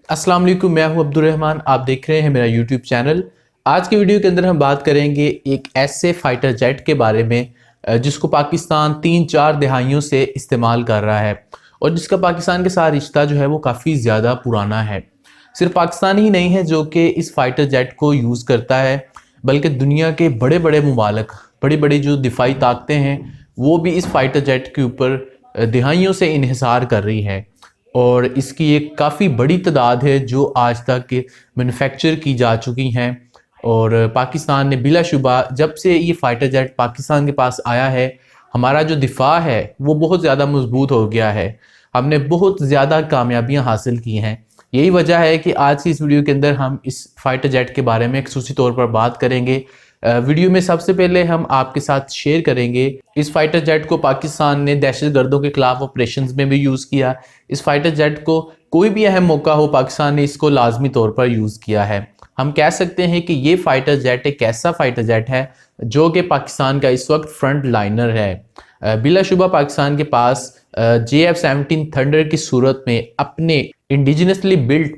अस्सलाम वालेकुम, मैं हूं अब्दुल रहमान। आप देख रहे हैं मेरा यूट्यूब चैनल। आज की वीडियो के अंदर हम बात करेंगे एक ऐसे फाइटर जेट के बारे में जिसको पाकिस्तान 3-4 दहाइयों से इस्तेमाल कर रहा है और जिसका पाकिस्तान के साथ रिश्ता जो है वो काफ़ी ज़्यादा पुराना है। सिर्फ पाकिस्तान ही नहीं है जो कि इस फाइटर जेट को यूज़ करता है, बल्कि दुनिया के बड़े बड़े मुमालिक, बड़ी बड़ी जो दिफाई ताकतें हैं, वो भी इस फाइटर जेट के ऊपर दहाइयों से इन्हिसार कर रही है। और इसकी एक काफ़ी बड़ी तादाद है जो आज तक मैन्युफैक्चर की जा चुकी हैं। और पाकिस्तान ने बिलाशुबा जब से ये फाइटर जेट पाकिस्तान के पास आया है, हमारा जो दिफा है वो बहुत ज़्यादा मजबूत हो गया है। हमने बहुत ज़्यादा कामयाबियां हासिल की हैं। यही वजह है कि आज की इस वीडियो के अंदर हम इस फाइटर जेट के बारे में खसूसी तौर पर बात करेंगे। वीडियो में सबसे पहले हम आपके साथ शेयर करेंगे इस फाइटर जेट को पाकिस्तान ने दहशत गर्दों के खिलाफ ऑपरेशंस में भी यूज़ किया। इस फाइटर जेट को कोई भी अहम मौका हो, पाकिस्तान ने इसको लाजमी तौर पर यूज़ किया है। हम कह सकते हैं कि ये फाइटर जेट एक ऐसा फाइटर जेट है जो कि पाकिस्तान का इस वक्त फ्रंट लाइनर है। बिलाशुबा पाकिस्तान के पास JF-17 थंडर की सूरत में अपने इंडिजिनसली बिल्ट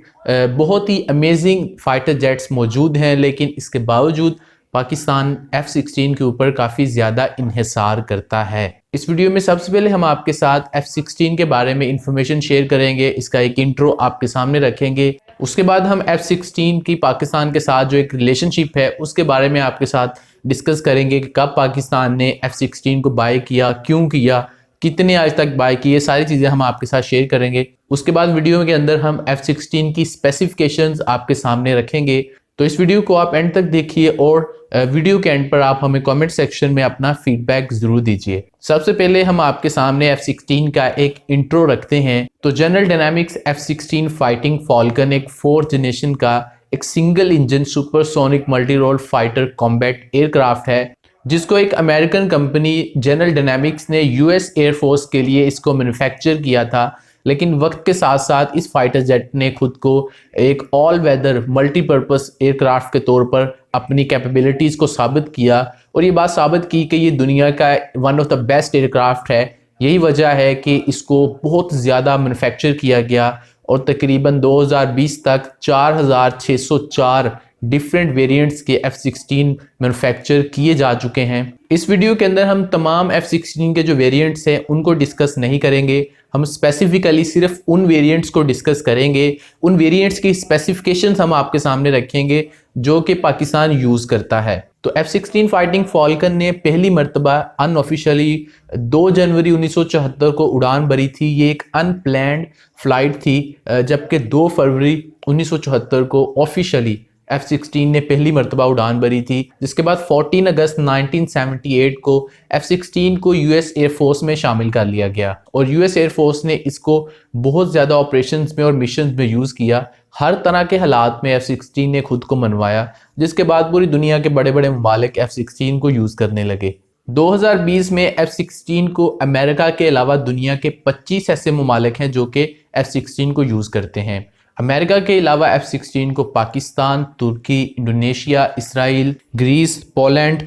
बहुत ही अमेजिंग फाइटर जेट्स मौजूद हैं, लेकिन इसके बावजूद पाकिस्तान F-16 के ऊपर काफ़ी ज़्यादा इन्हिसार करता है। इस वीडियो में सबसे पहले हम आपके साथ F-16 के बारे में इंफॉर्मेशन शेयर करेंगे, इसका एक इंट्रो आपके सामने रखेंगे। उसके बाद हम F-16 की पाकिस्तान के साथ जो एक रिलेशनशिप है उसके बारे में आपके साथ डिस्कस करेंगे कि कब पाकिस्तान ने F-16 को बाय किया, क्यों किया, कितने आज तक बाय किए, सारी चीज़ें हम आपके साथ शेयर करेंगे। उसके बाद वीडियो के अंदर हम F-16 की स्पेसिफिकेशंस आपके सामने रखेंगे। तो इस वीडियो को आप एंड तक देखिए और वीडियो के एंड पर आप हमें कमेंट सेक्शन में अपना फीडबैक जरूर दीजिए। सबसे पहले हम आपके सामने F-16 का एक इंट्रो रखते हैं। तो general dynamics F-16 fighting Falcon एक 4th जनरेशन का एक single engine supersonic multi role fighter combat aircraft है, जिसको एक अमेरिकन कंपनी जनरल डायनामिक्स ने US एयरफोर्स के लिए इसको मैन्युफैक्चर किया था। लेकिन वक्त के साथ साथ इस फाइटर जेट ने खुद को एक ऑल वेदर मल्टीपर्पस एयरक्राफ्ट के तौर पर अपनी कैपेबिलिटीज़ को साबित किया और ये बात साबित की कि ये दुनिया का one of the best aircraft है। यही वजह है कि इसको बहुत ज़्यादा मैन्युफैक्चर किया गया और तकरीबन 2020 तक 4604 डिफरेंट वेरिएंट्स के F-16 मैन्युफैक्चर किए जा चुके हैं। इस वीडियो के अंदर हम तमाम F-16 के जो वेरिएंट्स हैं उनको डिस्कस नहीं करेंगे, हम स्पेसिफिकली सिर्फ उन वेरिएंट्स को डिस्कस करेंगे। उन वेरिएंट्स की स्पेसिफिकेशंस हम आपके सामने रखेंगे जो कि पाकिस्तान यूज़ करता है। तो F-16 फाइटिंग फॉल्कन ने पहली मरतबा अनऑफिशियली 2 जनवरी 1974 को उड़ान भरी थी। ये एक अनप्लैंड फ्लाइट थी, जबकि 2 फरवरी 1974 को ऑफिशियली F-16 ने पहली मरतबा उड़ान भरी थी, जिसके बाद 14 अगस्त 1978 को F-16 को US एयरफोर्स में शामिल कर लिया गया और US एयरफोर्स ने इसको बहुत ज़्यादा ऑपरेशंस में और मिशंस में यूज़ किया। हर तरह के हालात में F-16 ने खुद को मनवाया, जिसके बाद पूरी दुनिया के बड़े बड़े ममालिक F-16 को यूज़ करने लगे। 2020 में F-16 को अमेरिका के अलावा दुनिया के 25 ऐसे ममालिक हैं जो कि F-16 को यूज़ करते हैं। अमेरिका के अलावा F-16 को Pakistan, Turkey, Indonesia, Israel, Greece, Poland,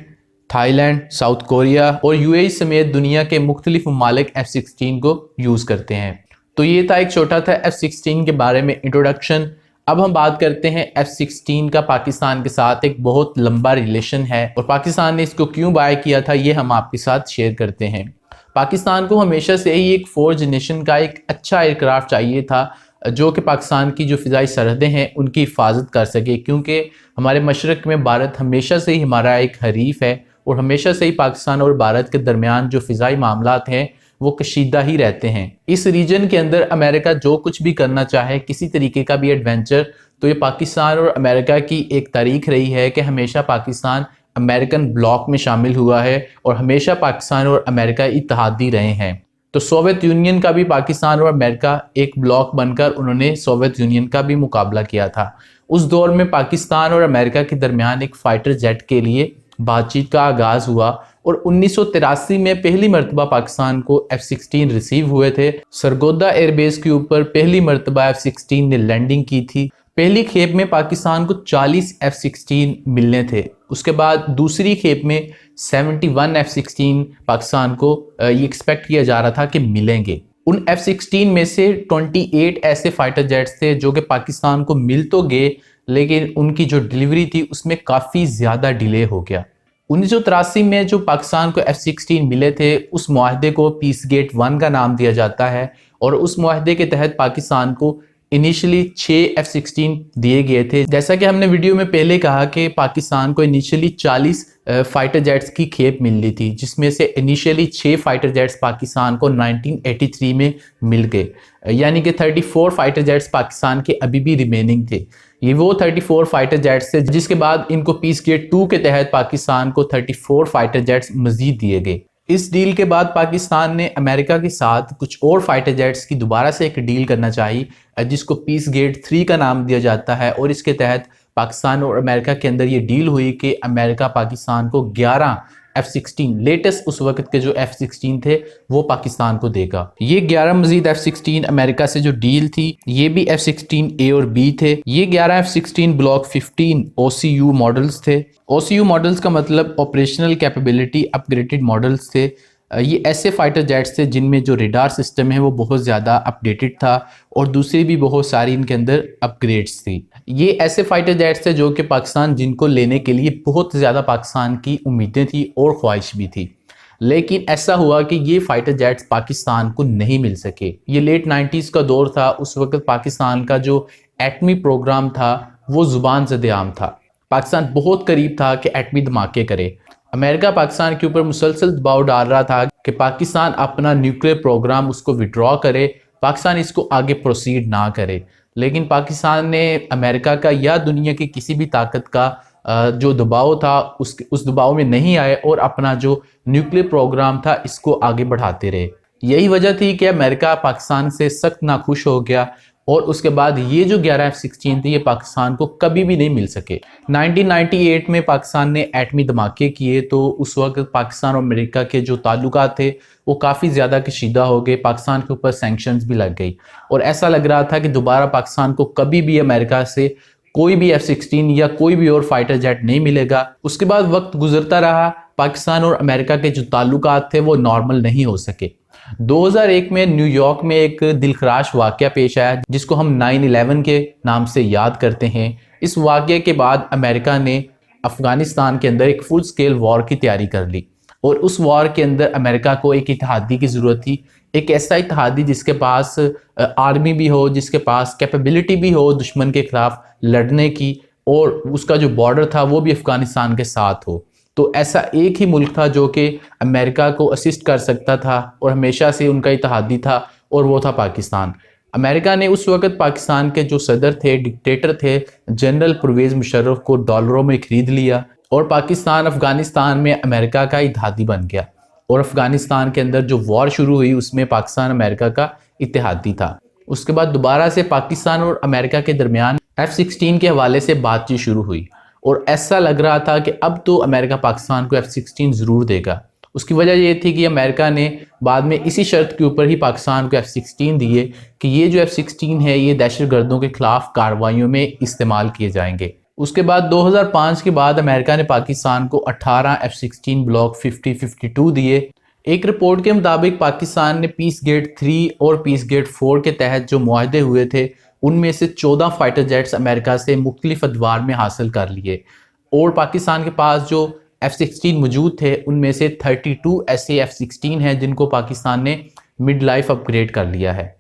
Thailand, South Korea और UAE समेत दुनिया के मुख्तलिफ ममालिक F-16 को यूज़ करते हैं। तो ये था एक छोटा था F-16 के बारे में इंट्रोडक्शन। अब हम बात करते हैं F-16 का पाकिस्तान के साथ एक बहुत लंबा रिलेशन है और पाकिस्तान ने इसको क्यों बाय किया था ये हम आपके साथ शेयर करते हैं। पाकिस्तान को हमेशा से ही एक 4th जनरेशन का एक अच्छा एयरक्राफ्ट चाहिए था जो कि पाकिस्तान की जो फ़िज़ाई सरहदें हैं उनकी हिफाजत कर सके, क्योंकि हमारे मशरक़ में भारत हमेशा से ही हमारा एक हरीफ है और हमेशा से ही पाकिस्तान और भारत के दरमियान जो फ़िज़ाई मामलात हैं वो कशीदा ही रहते हैं। इस रीजन के अंदर अमेरिका जो कुछ भी करना चाहे, किसी तरीके का भी एडवेंचर, तो ये पाकिस्तान और अमेरिका की एक तारीख रही है कि हमेशा पाकिस्तान अमेरिकन ब्लॉक में शामिल हुआ है और हमेशा पाकिस्तान और अमेरिका इत्तेहादी रहे हैं। तो सोवियत यूनियन का भी पाकिस्तान और अमेरिका एक ब्लॉक बनकर उन्होंने सोवियत यूनियन का भी मुकाबला किया था। उस दौर में पाकिस्तान और अमेरिका के दरमियान एक फाइटर जेट के लिए बातचीत का आगाज़ हुआ और 1983 में पहली मरतबा पाकिस्तान को F-16 रिसीव हुए थे। सरगोदा एयरबेस के ऊपर पहली मरतबा F-16 ने लैंडिंग की थी। पहली खेप में पाकिस्तान को 40 F-16 मिलने थे, उसके बाद दूसरी खेप में 71 F-16 पाकिस्तान को ये एक्सपेक्ट किया जा रहा था कि मिलेंगे। उन F-16 में से 28 ऐसे फाइटर जेट्स थे जो कि पाकिस्तान को मिल तो गए, लेकिन उनकी जो डिलीवरी थी उसमें काफ़ी ज़्यादा डिले हो गया। 1983 में जो पाकिस्तान को F-16 मिले थे, उस मुआहदे को पीस गेट 1 का नाम दिया जाता है, और उस मुआहदे के तहत पाकिस्तान को इनिशियली 6 F-16 दिए गए थे। जैसा कि हमने वीडियो में पहले कहा कि पाकिस्तान को इनिशियली 40 फाइटर जेट्स की खेप मिलनी थी, जिसमें से इनिशियली 6 फाइटर जेट्स पाकिस्तान को 1983 में मिल गए, यानी कि 34 फाइटर जेट्स पाकिस्तान के अभी भी रिमेनिंग थे। ये वो 34 फाइटर जेट्स थे जिसके बाद इनको पीस गेट 2 के तहत पाकिस्तान को 34 फाइटर जेट्स मजीद दिए गए। इस डील के बाद पाकिस्तान ने अमेरिका के साथ कुछ और फाइटर जेट्स की दोबारा से एक डील करना चाहिए, जिसको पीस गेट 3 का नाम दिया जाता है, और इसके तहत पाकिस्तान और अमेरिका के अंदर ये डील हुई कि अमेरिका पाकिस्तान को 11 F-16 लेटेस्ट उस वक्त के जो F-16 थे वो पाकिस्तान को देगा। ये 11 मजीद F-16 अमेरिका से जो डील थी, ये भी F-16 A और B थे। ये 11 F-16 ब्लॉक 15 OCU मॉडल्स थे। OCU मॉडल्स का मतलब ऑपरेशनल कैपेबिलिटी अपग्रेडेड मॉडल्स थे। ये ऐसे फाइटर जेट्स थे जिनमें जो रेडार सिस्टम है वो बहुत ज़्यादा अपडेटेड था, और दूसरी भी बहुत सारी इनके अंदर अपग्रेड्स थी। ये ऐसे फाइटर जेट्स थे जो कि पाकिस्तान जिनको लेने के लिए बहुत ज़्यादा पाकिस्तान की उम्मीदें थी और ख्वाहिश भी थी, लेकिन ऐसा हुआ कि ये फाइटर जेट्स पाकिस्तान को नहीं मिल सके। ये लेट 90s का दौर था। उस वक्त पाकिस्तान का जो एटमी प्रोग्राम था वो ज़ुबान ज़द-ए-आम था। पाकिस्तान बहुत करीब था कि एटमी धमाके करे। अमेरिका पाकिस्तान के ऊपर मुसलसल दबाव डाल रहा था कि पाकिस्तान अपना न्यूक्लियर प्रोग्राम उसको विड्रॉ करे, पाकिस्तान इसको आगे प्रोसीड ना करे। लेकिन पाकिस्तान ने अमेरिका का या दुनिया की किसी भी ताकत का जो दबाव था उस दबाव में नहीं आए, और अपना जो न्यूक्लियर प्रोग्राम था इसको आगे बढ़ाते रहे। यही वजह थी कि अमेरिका पाकिस्तान से सख्त नाखुश हो गया, और उसके बाद ये जो 11 F-16 थे ये पाकिस्तान को कभी भी नहीं मिल सके। 1998 में पाकिस्तान ने एटमी धमाके किए, तो उस वक्त पाकिस्तान और अमेरिका के जो ताल्लुकात थे वो काफ़ी ज़्यादा कशीदा हो गए। पाकिस्तान के ऊपर सैंक्शंस भी लग गई, और ऐसा लग रहा था कि दोबारा पाकिस्तान को कभी भी अमेरिका से कोई भी F-16 या कोई भी और फाइटर जेट नहीं मिलेगा। उसके बाद वक्त गुजरता रहा, पाकिस्तान और अमेरिका के जो ताल्लुकात थे वो नॉर्मल नहीं हो सके। 2001 में न्यूयॉर्क में एक दिलखराश वाकया पेश आया जिसको हम 9/11 के नाम से याद करते हैं। इस वाकये के बाद अमेरिका ने अफगानिस्तान के अंदर एक फुल स्केल वॉर की तैयारी कर ली, और उस वॉर के अंदर अमेरिका को एक इत्तेहादी की ज़रूरत थी। एक ऐसा इत्तेहादी जिसके पास आर्मी भी हो, जिसके पास कैपेबिलिटी भी हो दुश्मन के खिलाफ लड़ने की, और उसका जो बॉर्डर था वो भी अफगानिस्तान के साथ हो। तो ऐसा एक ही मुल्क था जो कि अमेरिका को असिस्ट कर सकता था और हमेशा से उनका इत्तेहादी था, और वो था पाकिस्तान। अमेरिका ने उस वक्त पाकिस्तान के जो सदर थे, डिक्टेटर थे, जनरल परवेज़ मुशर्रफ को डॉलरों में खरीद लिया, और पाकिस्तान अफगानिस्तान में अमेरिका का इत्तेहादी बन गया। और अफगानिस्तान के अंदर जो वॉर शुरू हुई उसमें पाकिस्तान अमेरिका का इत्तेहादी था। उसके बाद दोबारा से पाकिस्तान और अमेरिका के दरमियान F-16 के हवाले से बातचीत शुरू हुई, और ऐसा लग रहा था कि अब तो अमेरिका पाकिस्तान को F-16 ज़रूर देगा। उसकी वजह ये थी कि अमेरिका ने बाद में इसी शर्त के ऊपर ही पाकिस्तान को F-16 दिए कि ये जो F-16 है ये दहशतगर्दों के खिलाफ कार्रवाइयों में इस्तेमाल किए जाएंगे। उसके बाद 2005 के बाद अमेरिका ने पाकिस्तान को 18 F-16 ब्लॉक 50-52 दिए। एक रिपोर्ट के मुताबिक पाकिस्तान ने पीस गेट 3 और पीस गेट 4 के तहत जो मुआहदे हुए थे उनमें से 14 फाइटर जेट्स अमेरिका से मुख्तलिफ अदवार में हासिल कर लिए, और पाकिस्तान के पास जो F-16 मौजूद थे उनमें से 32 ऐसे F-16 हैं जिनको पाकिस्तान ने मिड लाइफ अपग्रेड कर लिया है।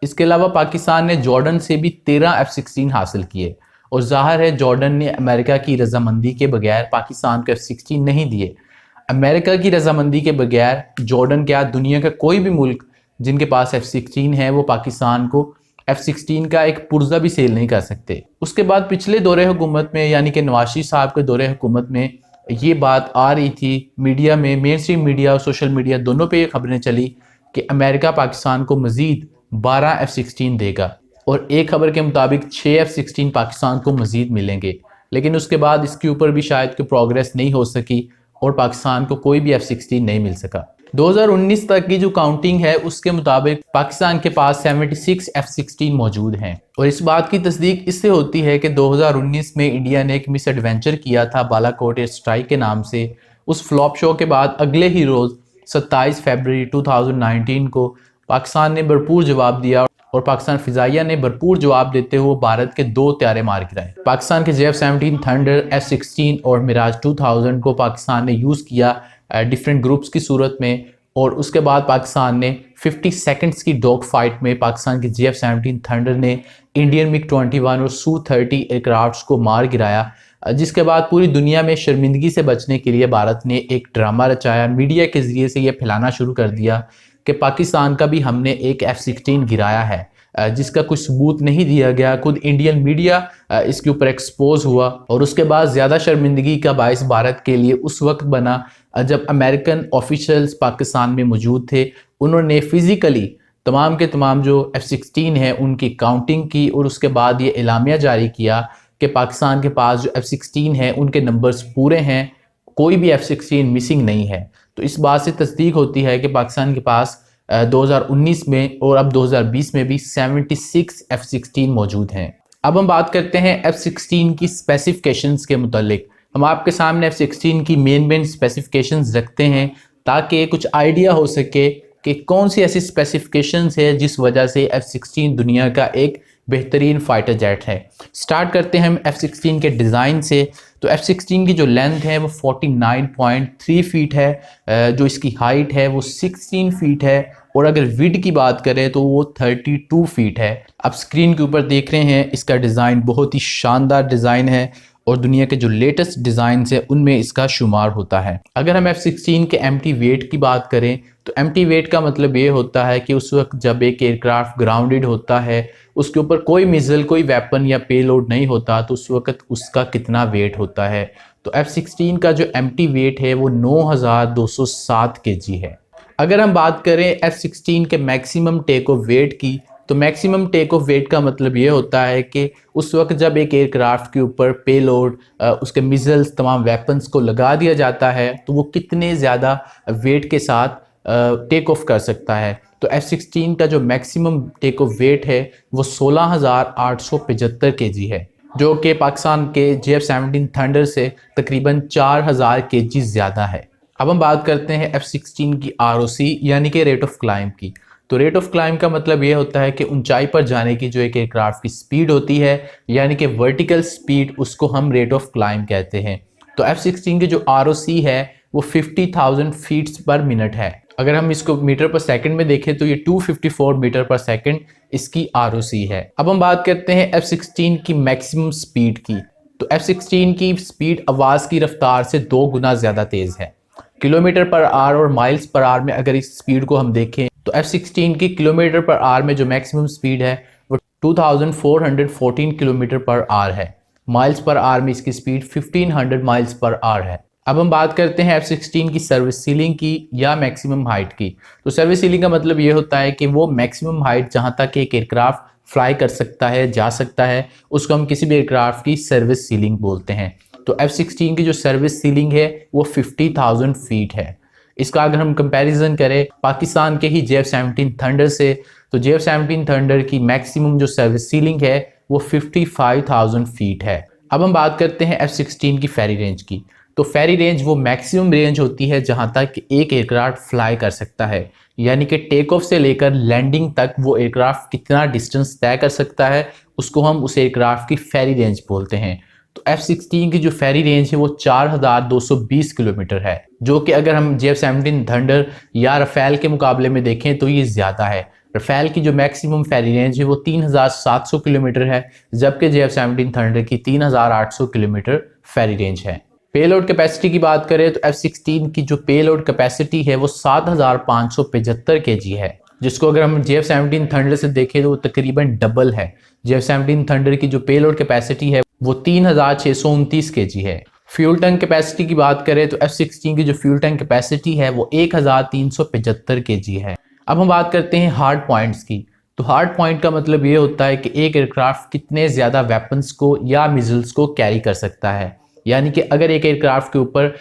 इसके अलावा पाकिस्तान ने जॉर्डन से भी 13 F-16 हासिल किए, और जाहिर है जॉर्डन ने अमेरिका की रजामंदी के बगैर पाकिस्तान को F-16 नहीं दिए। अमेरिका की रजामंदी के बगैर जॉर्डन क्या, दुनिया का कोई भी मुल्क जिनके पास F-16 है वो पाकिस्तान को F-16 का एक पुर्जा भी सेल नहीं कर सकते। उसके बाद पिछले दौरे हुकूमत में, यानी कि नवाज शरीफ साहब के दौरे हुकूमत में ये बात आ रही थी मीडिया में, मेन स्ट्रीम मीडिया और सोशल मीडिया दोनों पे ये खबरें चली कि अमेरिका पाकिस्तान को मज़ीद 12 F-16 देगा, और एक खबर के मुताबिक 6 F-16 पाकिस्तान को मज़ीद मिलेंगे। लेकिन उसके बाद इसके ऊपर भी शायद कोई प्रोग्रेस नहीं हो सकी, और पाकिस्तान को कोई भी F-16 नहीं मिल सका। 2019 तक की जो काउंटिंग है उसके मुताबिक पाकिस्तान के पास 76 F-16 मौजूद हैं, और इस बात की तस्दीक इससे होती है कि 2019 में इंडिया ने एक मिस एडवेंचर किया था बालाकोट एयर स्ट्राइक के नाम से। उस फ्लॉप शो के बाद अगले ही रोज़ 27 फरवरी 2019 को पाकिस्तान ने भरपूर जवाब दिया और पाकिस्तान फिजाइया ने भरपूर जवाब देते हुए भारत के 2 त्यारे मार गिराए। पाकिस्तान के JF-17 थंडर, F-16 और मिराज 2000 को पाकिस्तान ने यूज़ किया डिफरेंट ग्रुप्स की सूरत में, और उसके बाद पाकिस्तान ने 50 सेकंड्स की डॉग फाइट में पाकिस्तान के JF-17 थंडर ने इंडियन MiG-21 और Su-30 एयरक्राफ्ट्स को मार गिराया। जिसके बाद पूरी दुनिया में शर्मिंदगी से बचने के लिए भारत ने एक ड्रामा रचाया, मीडिया के ज़रिए से ये फैलाना शुरू कर दिया कि पाकिस्तान का भी हमने एक F-16 गिराया है, जिसका कुछ सबूत नहीं दिया गया। खुद इंडियन मीडिया इसके ऊपर एक्सपोज हुआ, और उसके बाद ज़्यादा शर्मिंदगी का बायस भारत के लिए उस वक्त बना जब अमेरिकन ऑफिशियल्स पाकिस्तान में मौजूद थे। उन्होंने फिज़िकली तमाम के तमाम जो F-16 है उनकी काउंटिंग की, और उसके बाद ये एलामिया जारी किया कि पाकिस्तान के पास जो F-16 है उनके नंबर्स पूरे हैं, कोई भी F-16 मिसिंग नहीं है। तो इस बात से तस्दीक होती है कि पाकिस्तान के पास 2019 में और अब 2020 में भी 76 F-16 मौजूद हैं। अब हम बात करते हैं F-16 की स्पेसिफिकेशंस के मुतालिक। हम आपके सामने F-16 की मेन स्पेसिफिकेशंस रखते हैं ताकि कुछ आइडिया हो सके कि कौन सी ऐसी स्पेसिफिकेशंस है जिस वजह से F-16 दुनिया का एक बेहतरीन फाइटर जेट है। स्टार्ट करते हैं हम F-16 के डिज़ाइन से। तो F-16 की जो लेंथ है वो 49.3 फीट है, जो इसकी हाइट है वो 16 फीट है, और अगर विड की बात करें तो वो 32 फीट है। आप स्क्रीन के ऊपर देख रहे हैं इसका डिज़ाइन बहुत ही शानदार डिज़ाइन है, और दुनिया के जो लेटेस्ट डिज़ाइन है उनमें इसका शुमार होता है। अगर हम F-16 के एम्प्टी वेट की बात करें तो एम्प्टी वेट का मतलब ये होता है कि उस वक्त जब एक एयरक्राफ्ट ग्राउंडेड होता है, उसके ऊपर कोई मिसाइल, कोई वेपन या पेलोड नहीं होता, तो उस वक्त उसका कितना वेट होता है। तो F-16 का जो एम्प्टी वेट है वो 9207 kg है। अगर हम बात करें F-16 के मैक्सिमम टेक ऑफ वेट की, तो मैक्सिमम टेक ऑफ वेट का मतलब ये होता है कि उस वक्त जब एक एयरक्राफ्ट के ऊपर पेलोड, उसके मिसाइल्स, तमाम वेपन्स को लगा दिया जाता है तो वो कितने ज़्यादा वेट के साथ टेक ऑफ कर सकता है। तो F-16 का जो मैक्सिमम टेक ऑफ वेट है वो 16,875 kg है, जो कि पाकिस्तान के JF-17 थंडर से तकरीबन 4,000 kg ज़्यादा है। अब हम बात करते हैं F-16 की ROC यानी कि रेट ऑफ क्लाइंब की। तो रेट ऑफ क्लाइंब का मतलब ये होता है कि ऊंचाई पर जाने की जो एक एयरक्राफ्ट की स्पीड होती है, यानी कि वर्टिकल स्पीड, उसको हम रेट ऑफ क्लाइंब कहते हैं। तो F-16 की जो ROC है वो 50,000 फीट्स पर मिनट है। अगर हम इसको मीटर पर सेकंड में देखें तो ये 254 मीटर पर सेकंड इसकी ROC है। अब हम बात करते हैं F-16 की मैक्सिमम स्पीड की। तो F-16 की स्पीड आवाज़ की रफ्तार से 2 गुना ज़्यादा तेज़ है। किलोमीटर पर आवर और माइल्स पर आवर में अगर इस स्पीड को हम देखें तो F-16 की किलोमीटर पर आवर में जो मैक्सिमम स्पीड है वो 2414 किलोमीटर पर आवर है। माइल्स पर आवर में इसकी स्पीड 1500 माइल्स पर आवर है। अब हम बात करते हैं F-16 की सर्विस सीलिंग की या मैक्सिमम हाइट की। तो सर्विस सीलिंग का मतलब ये होता है कि वो मैक्सिमम हाइट जहाँ तक एक एयरक्राफ्ट फ्लाई कर सकता है, जा सकता है, उसको हम किसी भी एयरक्राफ्ट की सर्विस सीलिंग बोलते हैं। तो F-16 की जो सर्विस सीलिंग है वो 50,000 फीट है। इसका अगर हम कंपैरिजन करें पाकिस्तान के ही JF-17 थंडर से, तो JF-17 थंडर की मैक्सिमम जो सर्विस सीलिंग है वो 55,000 फीट है। अब हम बात करते हैं F-16 की फेरी रेंज की। तो फेरी रेंज वो मैक्सिमम रेंज होती है जहां तक एक एयरक्राफ्ट फ्लाई कर सकता है, यानी कि टेक ऑफ से लेकर लैंडिंग तक वो एयरक्राफ्ट कितना डिस्टेंस तय कर सकता है, उसको हम उस एयरक्राफ्ट की फेरी रेंज बोलते हैं। तो F-16 की जो फेरी रेंज है वो 4,220 किलोमीटर है, जो कि अगर हम JF-17 थंडर या रफेल के मुकाबले में देखें तो ये ज़्यादा है। रफेल की जो मैक्सिमम फेरी रेंज है वो 3,700 किलोमीटर है, जबकि JF-17 थंडर की 3,800 किलोमीटर फेरी रेंज है। पेलोड कैपेसिटी की बात करें तो F-16 की जो पेलोड कैपेसिटी है वो 7,575 kg है, जिसको अगर हम JF-17 थंडर से देखें तो वो तकरीबन डबल है। JF-17 थंडर की जो पेलोड कैपेसिटी है वो 3,629 kg है। फ्यूल टैंक कैपेसिटी की बात करें तो F-16 की जो फ्यूल टैंक कैपेसिटी है वो 1,375 kg है। अब हम बात करते हैं हार्ड पॉइंट्स की। तो हार्ड पॉइंट का मतलब ये होता है कि एक एयरक्राफ्ट कितने ज़्यादा वेपन्स को या मिसाइल्स को कैरी कर सकता है, यानी कि अगर एक एयरक्राफ्ट के ऊपर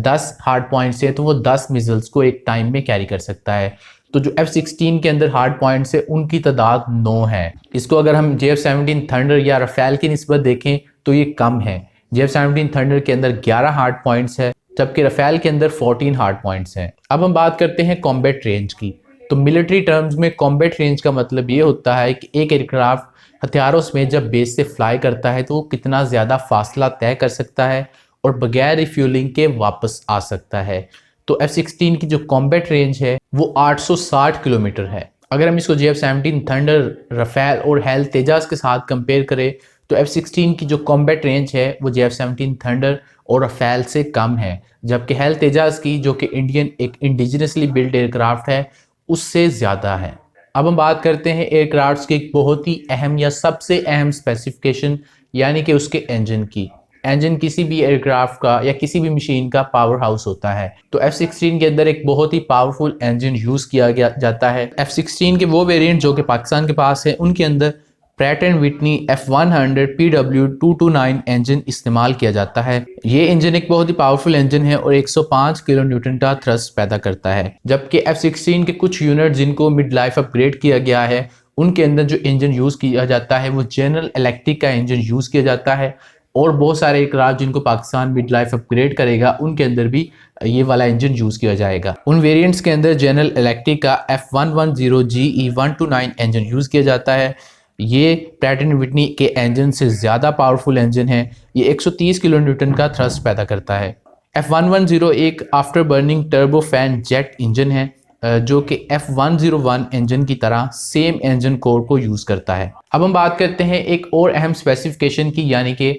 10 हार्ड पॉइंट्स है तो वो 10 मिसाइल्स को एक टाइम में कैरी कर सकता है। तो जो F-16 के अंदर हार्ड पॉइंट्स है उनकी तादाद 9 है। इसको अगर हम JF-17 थंडर या रफेल की निस्बत देखें तो ये कम है। JF-17 थंडर के अंदर 11 हार्ड पॉइंट्स है, जबकि रफेल के अंदर 14 हार्ड पॉइंट्स हैं। अब हम बात करते हैं कॉम्बैट रेंज की। तो मिलिट्री टर्म्स में कॉम्बैट रेंज का मतलब ये होता है कि एक एयरक्राफ्ट हथियारों में जब बेस से फ्लाई करता है तो वो कितना ज़्यादा फासला तय कर सकता है और बगैर रिफ्यूलिंग के वापस आ सकता है। तो F-16 की जो कॉम्बैट रेंज है वो 860 किलोमीटर है। अगर हम इसको JF-17 थंडर, रफेल और हेल तेजास के साथ कंपेयर करें तो F-16 की जो कॉम्बैट रेंज है वो JF-17 थंडर और रफेल से कम है, जबकि हेल तेजास की जो कि इंडियन एक इंडिजिनसली बिल्ड एयरक्राफ्ट है उससे ज़्यादा है। अब हम बात करते हैं एयरक्राफ्ट की एक बहुत ही अहम या सबसे अहम स्पेसिफिकेशन यानी कि उसके इंजन की। इंजन किसी भी एयरक्राफ्ट का या किसी भी मशीन का पावर हाउस होता है। तो F-16 के अंदर एक बहुत ही पावरफुल इंजन यूज़ किया गया जाता है। F-16 के वो वेरिएंट जो कि पाकिस्तान के पास है उनके अंदर Pratt and Whitney F100 PW229 engine इस्तेमाल किया जाता है। ये इंजन एक बहुत ही पावरफुल इंजन है और 105 किलो न्यूटन का थ्रस्ट पैदा करता है, जबकि F-16 के कुछ यूनिट जिनको मिड लाइफ अपग्रेड किया गया है उनके अंदर जो इंजन यूज़ किया जाता है वो जनरल इलेक्ट्रिक का इंजन यूज़ किया जाता है। और बहुत सारे एयरक्राफ्ट जिनको पाकिस्तान मिड लाइफ अपग्रेड करेगा उनके अंदर भी ये वाला इंजन यूज़ किया जाएगा। उन वेरिएंट्स के अंदर जनरल इलेक्ट्रिक का F110 GE129 इंजन यूज़ किया जाता है। ये प्रैट एंड विटनी के इंजन से ज़्यादा पावरफुल इंजन है। ये 130 किलो न्यूटन का थ्रस्ट पैदा करता है। F110 एक after burning turbo fan jet engine है जो कि F101 इंजन की तरह सेम इंजन कोर को यूज़ करता है। अब हम बात करते हैं एक और अहम स्पेसिफिकेशन की यानी कि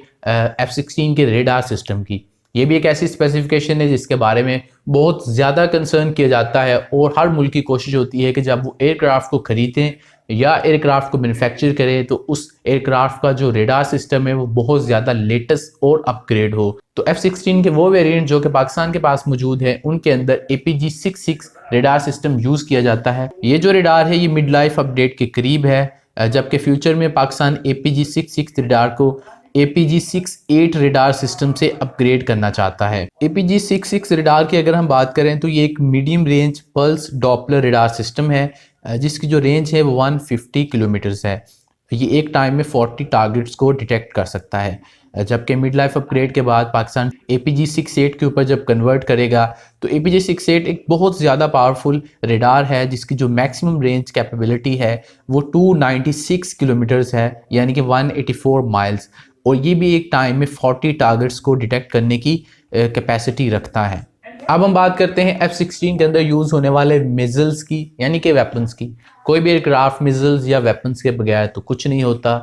F-16 के रेडार सिस्टम की। ये भी एक ऐसी स्पेसिफिकेशन है जिसके बारे में बहुत ज़्यादा कंसर्न किया जाता है और हर मुल्क की कोशिश होती है कि जब वो एयरक्राफ्ट को ख़रीदें या एयरक्राफ्ट को मैन्युफैक्चर करें तो उस एयरक्राफ्ट का जो रेडार सिस्टम है वो बहुत ज़्यादा लेटेस्ट और अपग्रेड हो। तो F-16 के वो वेरिएंट जो कि पाकिस्तान के पास मौजूद है उनके अंदर APG-66 रेडार सिस्टम यूज़ किया जाता है। ये जो रेडार है ये मिड लाइफ अपडेट के करीब है, जबकि फ्यूचर में पाकिस्तान APG-66 रेडार को APG-68 रेडार सिस्टम से अपग्रेड करना चाहता है। APG-66 रेडार की अगर हम बात करें तो ये एक medium range pulse Doppler radar system है जिसकी जो रेंज है वो 150 किलोमीटर्स है। ये एक टाइम में 40 टारगेट्स को डिटेक्ट कर सकता है, जबकि मिड लाइफ अपग्रेड के बाद पाकिस्तान APG-68 के ऊपर जब कन्वर्ट करेगा तो APG-68 एक बहुत ज़्यादा पावरफुल रेडार है जिसकी जो मैक्सिमम रेंज कैपेबिलिटी है वो 296 किलोमीटर्स है यानी कि 184 माइल्स, और ये भी एक टाइम में 40 टारगेट्स को डिटेक्ट करने की कैपेसिटी रखता है। अब हम बात करते हैं F-16 के अंदर यूज़ होने वाले मिज़ल्स की यानी कि वेपन्स की। कोई भी एयरक्राफ्ट मिज़ल्स या वेपन्स के बगैर तो कुछ नहीं होता।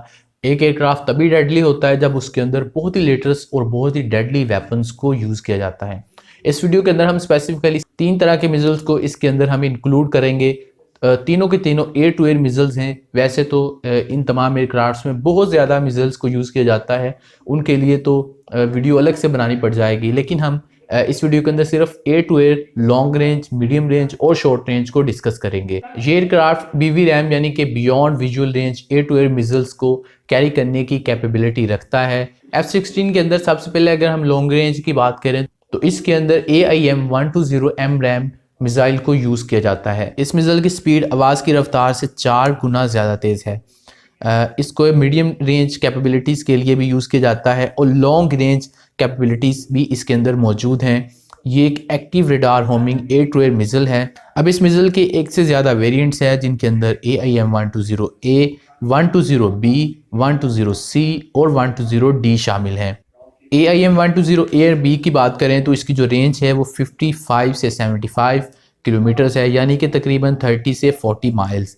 एक एयरक्राफ्ट तभी डेडली होता है जब उसके अंदर बहुत ही लेटेस्ट और बहुत ही डेडली वेपन्स को यूज़ किया जाता है। इस वीडियो के अंदर हम स्पेसिफिकली 3 तरह के मिज़ल्स को इसके अंदर हम इंक्लूड करेंगे। तीनों के तीनों एयर टू एयर मिज़ल्स हैं। वैसे तो इन तमाम एयरक्राफ्ट्स में बहुत ज़्यादा मिज़ल्स को यूज़ किया जाता है, उनके लिए तो वीडियो अलग से बनानी पड़ जाएगी, लेकिन हम इस वीडियो के अंदर सिर्फ air to air, long range, medium range और शॉर्ट रेंज को डिस्कस करेंगे। ये एयरक्राफ्ट BVRAM यानी कि beyond visual range air to air missiles को कैरी करने की कैपेबिलिटी रखता है। F-16 के अंदर सबसे पहले अगर हम लॉन्ग रेंज की बात करें तो इसके अंदर AIM-120 AMRAAM मिसाइल को यूज़ किया जाता है। इस मिसाइल की स्पीड आवाज़ की रफ्तार से 4 गुना ज़्यादा तेज़ है। इसको मीडियम रेंज कैपेबिलिटीज़ के लिए भी यूज़ किया जाता है और लॉन्ग रेंज कैपेबिलिटीज़ भी इसके अंदर मौजूद हैं। ये एक active radar homing air to air missile है। अब इस मिसाइल के एक से ज़्यादा वेरिएंट्स हैं जिनके अंदर AIM-120A, 120B, 120C और 120D शामिल हैं। AIM-120A की बात करें तो इसकी जो रेंज है वो 55 से 75 किलोमीटर्स है यानी कि तकरीबन 30 से 40 माइल्स।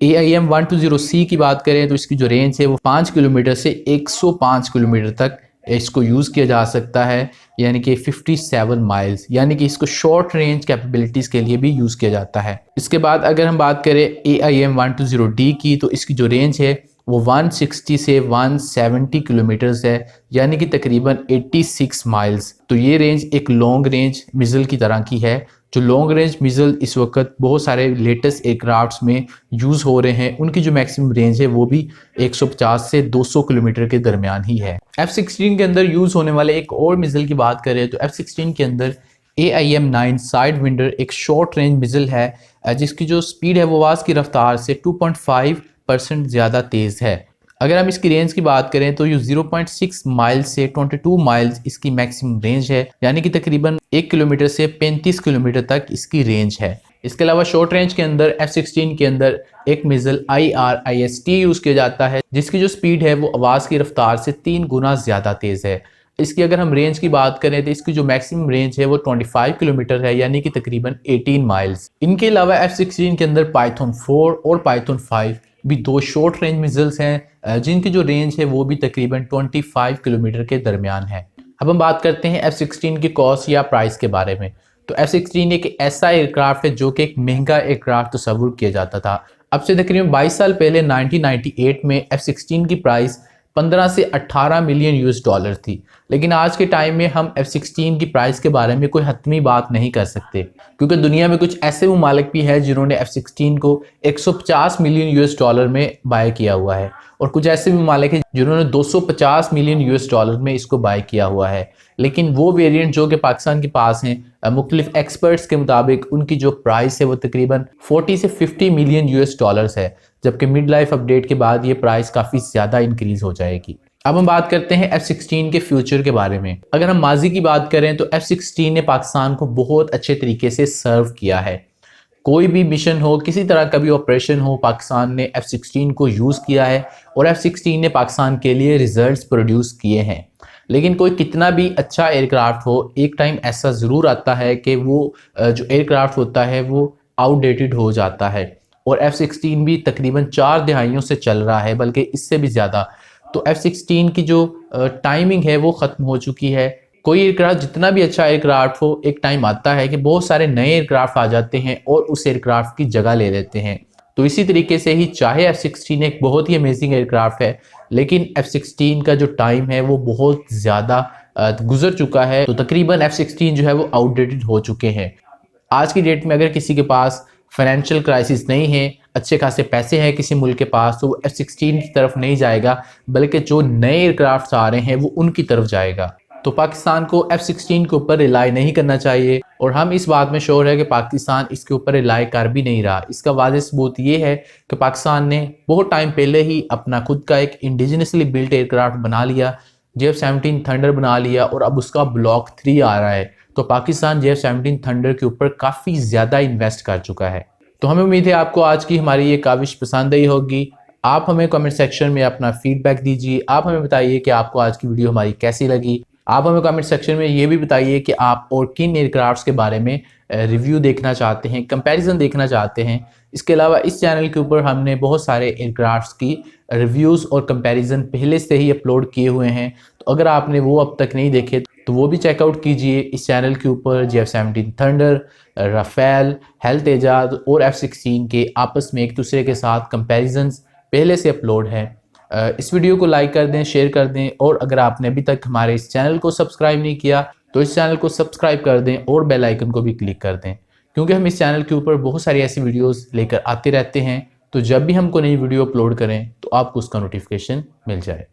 AIM-120C की बात करें तो इसकी जो रेंज है वो 5 किलोमीटर से 105 किलोमीटर तक इसको यूज़ किया जा सकता है यानी कि 57 माइल्स, यानी कि इसको शॉर्ट रेंज कैपेबिलिटीज़ के लिए भी यूज़ किया जाता है। इसके बाद अगर हम बात करें AIM-120D की तो इसकी जो रेंज है वो 160 से 170 किलोमीटर्स है यानी कि तकरीबन 86 माइल्स। तो ये रेंज एक लॉन्ग रेंज मिसाइल की तरह की है। जो लॉन्ग रेंज मिसाइल इस वक्त बहुत सारे लेटेस्ट एयरक्राफ्ट्स में यूज़ हो रहे हैं उनकी जो मैक्सिमम रेंज है वो भी 150 से 200 किलोमीटर के दरमियान ही है। F-16 के अंदर यूज़ होने वाले एक और मिसाइल की बात करें तो F-16 के अंदर AIM-9 साइड विंडर एक शॉर्ट रेंज मिसाइल है जिसकी जो स्पीड है वो आवाज़ की रफ्तार से 2.5% ज़्यादा तेज़ है। अगर हम इसकी रेंज की बात करें तो ये 0.6 माइल से 22 माइल्स इसकी मैक्सिमम रेंज है यानी कि तकरीबन 1 किलोमीटर से 35 किलोमीटर तक इसकी रेंज है। इसके अलावा शॉर्ट रेंज के अंदर F-16 के अंदर एक मिसाइल IRIS-T यूज़ किया जाता है, जिसकी जो स्पीड है वो आवाज़ की रफ्तार से 3 गुना ज़्यादा तेज़ है। इसकी अगर हम रेंज की बात करें तो इसकी जो मैक्सिमम रेंज है वो 25 किलोमीटर है, यानी कि तकरीबन 18 माइल्स। इनके अलावा F-16 के अंदर पाइथन 4 और पाइथन 5 भी दो शॉर्ट रेंज मिसाइल्स हैं, जिनकी जो रेंज है वो भी तकरीबन 25 किलोमीटर के दरमियान है। अब हम बात करते हैं F-16 की कॉस्ट या प्राइस के बारे में। तो F-16 एक ऐसा एयरक्राफ्ट है जो कि एक महंगा एयरक्राफ्ट तस्वुर किया जाता था। अब से तकरीबन 22 साल पहले 1998 में F-16 की प्राइस 15 से 18 मिलियन यूएस डॉलर थी, लेकिन आज के टाइम में हम F-16 की प्राइस के बारे में कोई हतमी बात नहीं कर सकते, क्योंकि दुनिया में कुछ ऐसे ममालिक भी हैं जिन्होंने F-16 को 150 मिलियन यूएस डॉलर में बाय किया हुआ है, और कुछ ऐसे भी ममालिक हैं जिन्होंने 250 मिलियन यूएस डॉलर में इसको बाय किया हुआ है। लेकिन वो वेरिएंट जो कि पाकिस्तान के पास हैं, मुख्तलिफ एक्सपर्ट्स के मुताबिक उनकी जो प्राइस है वो तकरीबन 40 से 50 मिलियन यूएस डॉलर्स है, जबकि मिड लाइफ अपडेट के बाद ये प्राइस काफ़ी ज़्यादा इंक्रीज़ हो जाएगी। अब हम बात करते हैं F-16 के फ्यूचर के बारे में। अगर हम माजी की बात करें तो F-16 ने पाकिस्तान को बहुत अच्छे तरीके से सर्व किया है। कोई भी मिशन हो, किसी तरह का भी ऑपरेशन हो, पाकिस्तान ने F-16 को यूज़ किया है और F-16 ने पाकिस्तान के लिए रिजल्ट्स प्रोड्यूस किए हैं। लेकिन कोई कितना भी अच्छा एयरक्राफ्ट हो, एक टाइम ऐसा ज़रूर आता है कि वो जो एयरक्राफ्ट होता है वो आउटडेटेड हो जाता है, और F-16 भी तकरीबन 4 दहाइयों से चल रहा है, बल्कि इससे भी ज़्यादा। तो F-16 की जो टाइमिंग है वो ख़त्म हो चुकी है। कोई एयरक्राफ्ट जितना भी अच्छा एयरक्राफ्ट हो, एक टाइम आता है कि बहुत सारे नए एयरक्राफ्ट आ जाते हैं और उस एयरक्राफ्ट की जगह ले लेते हैं। तो इसी तरीके से ही चाहे F-16 एक बहुत ही अमेजिंग एयरक्राफ्ट है, लेकिन F-16 का जो टाइम है वो बहुत ज़्यादा गुजर चुका है। तो तकरीबन F-16 जो है वो आउटडेटेड हो चुके हैं। आज की डेट में अगर किसी के पास फाइनेंशियल क्राइसिस नहीं है, अच्छे खासे पैसे हैं किसी मुल्क के पास, तो वो F-16 की तरफ नहीं जाएगा, बल्कि जो नए एयरक्राफ्ट आ रहे हैं वो उनकी तरफ जाएगा। तो पाकिस्तान को F-16 के ऊपर रिलाई नहीं करना चाहिए, और हम इस बात में श्योर है कि पाकिस्तान इसके ऊपर रिलाई कर भी नहीं रहा। इसका वाज़ेह सबूत ये है कि पाकिस्तान ने बहुत टाइम पहले ही अपना खुद का एक इंडिजिनसली बिल्ट एयरक्राफ्ट बना लिया, JF-17 थंडर बना लिया, और अब उसका ब्लॉक 3 आ रहा है। तो पाकिस्तान JF-17 थंडर के ऊपर काफ़ी ज़्यादा इन्वेस्ट कर चुका है। तो हमें उम्मीद है आपको आज की हमारी ये काविश पसंद आई होगी। आप हमें कमेंट सेक्शन में अपना फीडबैक दीजिए। आप हमें बताइए कि आपको आज की वीडियो हमारी कैसी लगी। आप हमें कमेंट सेक्शन में ये भी बताइए कि आप और किन एयरक्राफ्ट्स के बारे में रिव्यू देखना चाहते हैं, कंपैरिजन देखना चाहते हैं। इसके अलावा इस चैनल के ऊपर हमने बहुत सारे एयरक्राफ्ट्स की रिव्यूज़ और कंपैरिजन पहले से ही अपलोड किए हुए हैं, तो अगर आपने वो अब तक नहीं देखे तो वो भी चेकआउट कीजिए। इस चैनल के ऊपर JF-17 thunder, Rafale, health Ejaz और F-16 के आपस में एक दूसरे के साथ कंपैरिजन्स पहले से अपलोड हैं। इस वीडियो को लाइक कर दें, शेयर कर दें, और अगर आपने अभी तक हमारे इस चैनल को सब्सक्राइब नहीं किया तो इस चैनल को सब्सक्राइब कर दें और बेल आइकन को भी क्लिक कर दें, क्योंकि हम इस चैनल के ऊपर बहुत सारी ऐसी वीडियोस लेकर आते रहते हैं। तो जब भी हमको नई वीडियो अपलोड करें तो आपको उसका नोटिफिकेशन मिल जाए।